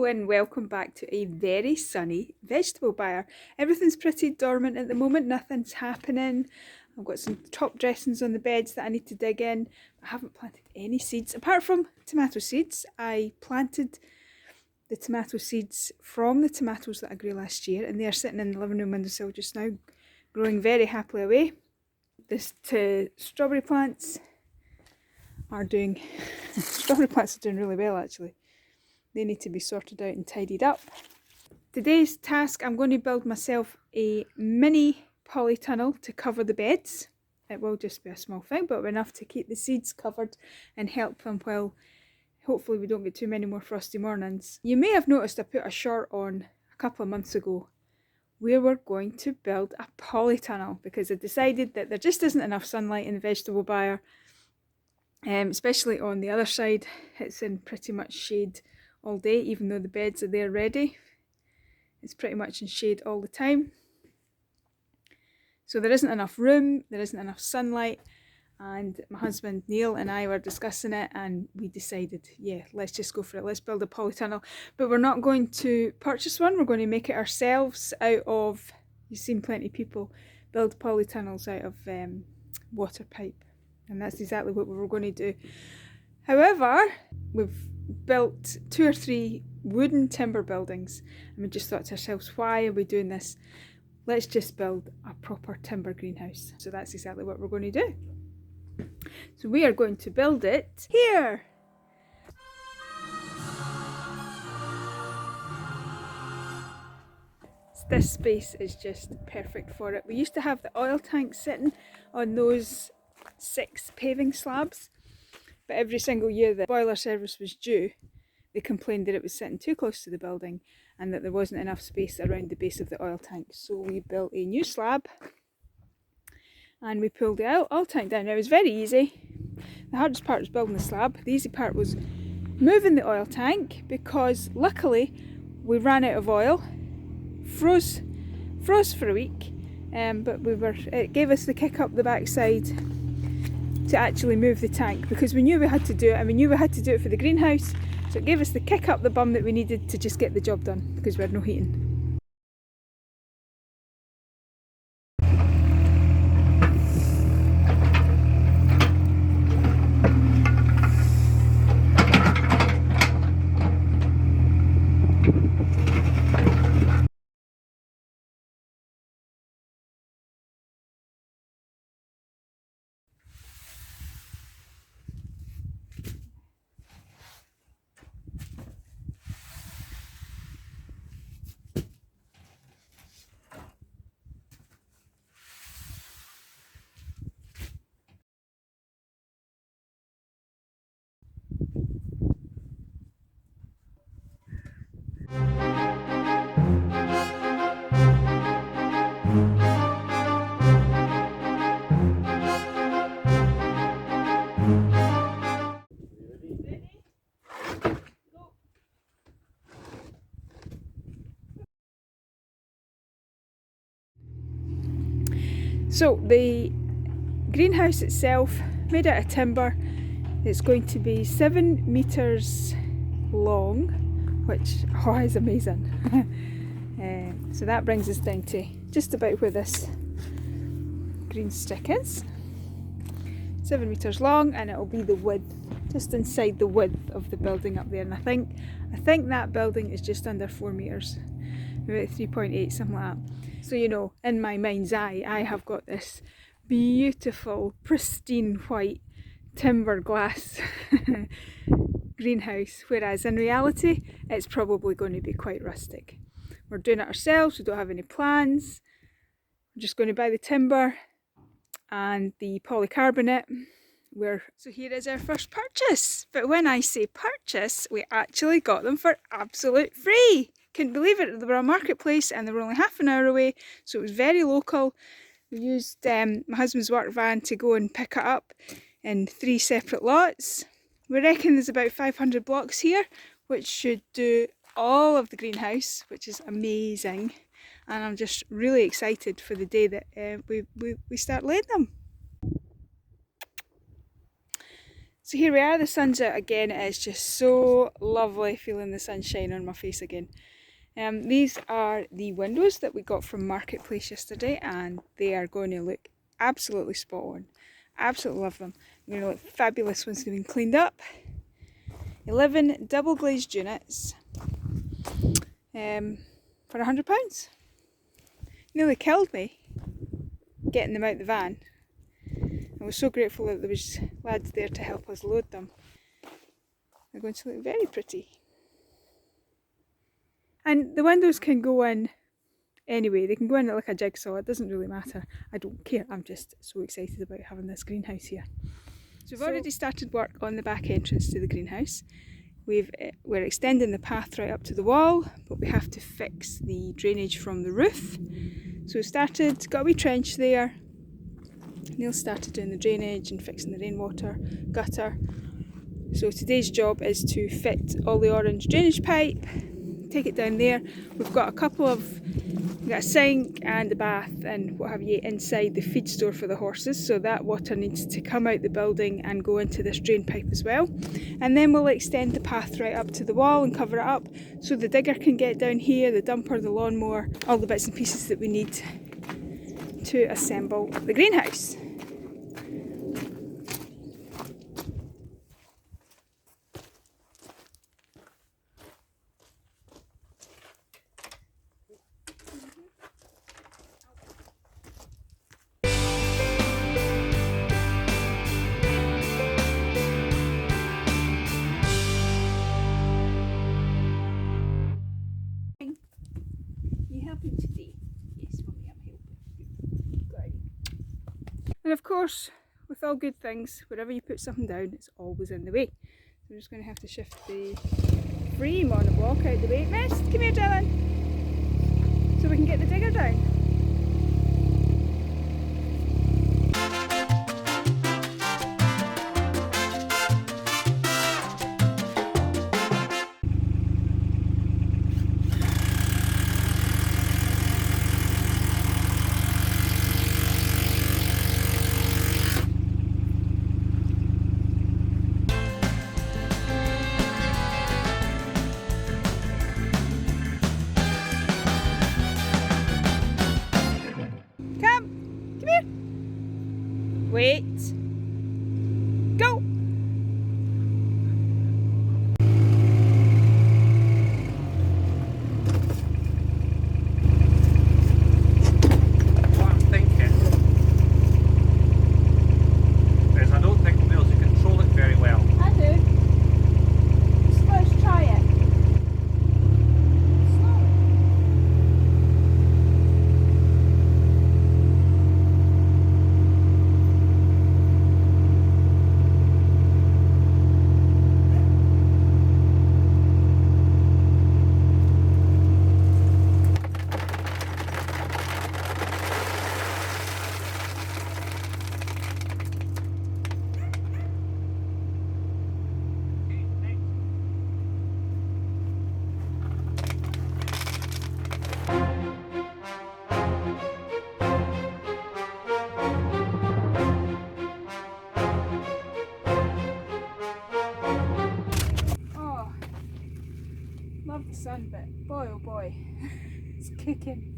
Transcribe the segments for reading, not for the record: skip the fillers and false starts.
Hello and welcome back to a very sunny vegetable buyer. Everything's pretty dormant at the moment, nothing's happening. I've got some top dressings on the beds that I need to dig in. I haven't planted any seeds apart from tomato seeds. I planted the tomato seeds from the tomatoes that I grew last year, and they are sitting in the living room windowsill just now, growing very happily away. Strawberry plants are doing really well actually. They need to be sorted out and tidied up. Today's task, I'm going to build myself a mini polytunnel to cover the beds. It will just be a small thing, but enough to keep the seeds covered and help them while hopefully we don't get too many more frosty mornings. You may have noticed I put a short on a couple of months ago where we're going to build a polytunnel because I decided that there just isn't enough sunlight in the vegetable buyer, especially on the other side. It's in pretty much shade all day, even though the beds are there ready. It's pretty much in shade all the time. So there isn't enough room, there isn't enough sunlight, and my husband Neil and I were discussing it and we decided, yeah, let's just go for it. Let's build a polytunnel. But we're not going to purchase one, we're going to make it ourselves out of, you've seen plenty of people build polytunnels out of water pipe. And that's exactly what we were going to do. However, we've built 2 or 3 wooden timber buildings and we just thought to ourselves, why are we doing this? Let's just build a proper timber greenhouse. So that's exactly what we're going to do. So we are going to build it here. This space is just perfect for it. We used to have the oil tank sitting on those 6 paving slabs, but every single year the boiler service was due, they complained that it was sitting too close to the building and that there wasn't enough space around the base of the oil tank. So we built a new slab and we pulled the oil tank down. Now it was very easy. The hardest part was building the slab. The easy part was moving the oil tank because luckily we ran out of oil, froze for a week, but it gave us the kick up the backside to actually move the tank because we knew we had to do it and we knew we had to do it for the greenhouse. So it gave us the kick up the bum that we needed to just get the job done because we had no heating. So the greenhouse itself, made out of timber, it's going to be 7 metres long, which is amazing. So that brings us down to just about where this green stick is. 7 metres long, and it'll be the width, just inside the width of the building up there. And I think that building is just under 4 metres, about 3.8, something like that. So you know, in my mind's eye, I have got this beautiful, pristine white timber glass greenhouse, whereas in reality it's probably going to be quite rustic. We're doing it ourselves, we don't have any plans. We're just going to buy the timber and the polycarbonate. So here is our first purchase. But when I say purchase, we actually got them for absolute free. Couldn't believe it. They were a marketplace and they were only half an hour away, so it was very local. We used my husband's work van to go and pick it up in 3 separate lots. We reckon there's about 500 blocks here, which should do all of the greenhouse, which is amazing. And I'm just really excited for the day that we start laying them. So here we are, the sun's out again. It's just so lovely feeling the sunshine on my face again. These are the windows that we got from Marketplace yesterday, and they are going to look absolutely spot on. Absolutely love them. They're going to look fabulous once they've been cleaned up. 11 double glazed units for £100. Nearly killed me getting them out the van. I was so grateful that there was lads there to help us load them. They're going to look very pretty. And the windows can go in anyway, they can go in like a jigsaw, it doesn't really matter. I don't care, I'm just so excited about having this greenhouse here. So we've already started work on the back entrance to the greenhouse. We're extending the path right up to the wall, but we have to fix the drainage from the roof. So we started, got a wee trench there. Neil started doing the drainage and fixing the rainwater gutter. So today's job is to fit all the orange drainage pipe, take it down there. We've got we've got a sink and a bath and what have you inside the feed store for the horses, so that water needs to come out the building and go into this drain pipe as well. And then we'll extend the path right up to the wall and cover it up so the digger can get down here, the dumper, the lawnmower, all the bits and pieces that we need to assemble the greenhouse. Today. Yes, Mummy, I'm helping. Good. And of course, with all good things, wherever you put something down, it's always in the way. So we're just going to have to shift the frame on the block out the way. Mist, come here, darling. So we can get the digger down. Wait. Go! What I'm thinking is I don't think we'll be able to control it very well. I do. So let's try it. Love the sun, but boy oh boy, it's kicking.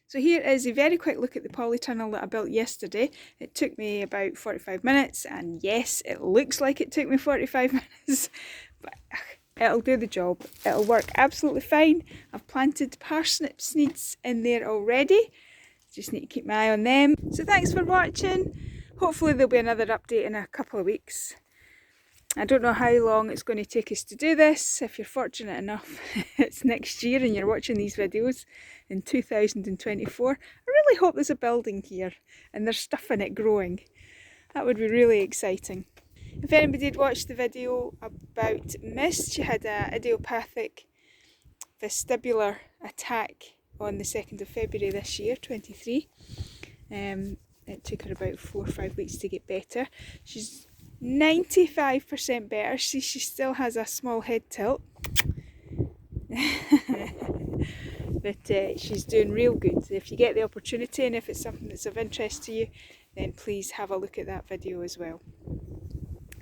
So here is a very quick look at the polytunnel that I built yesterday. It took me about 45 minutes, and yes, it looks like it took me 45 minutes, but it'll do the job. It'll work absolutely fine. I've planted parsnip seeds in there already. Just need to keep my eye on them. So thanks for watching. Hopefully there'll be another update in a couple of weeks. I don't know how long it's going to take us to do this. If you're fortunate enough, it's next year and you're watching these videos in 2024. I really hope there's a building here and there's stuff in it growing. That would be really exciting. If anybody had watched the video about Mist, she had an idiopathic vestibular attack on the 2nd of February this year, 23. It took her about 4 or 5 weeks to get better. She's 95% better. She still has a small head tilt. But she's doing real good. If you get the opportunity and if it's something that's of interest to you, then please have a look at that video as well.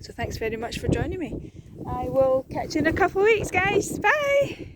So thanks very much for joining me. I will catch you in a couple of weeks, guys. Bye!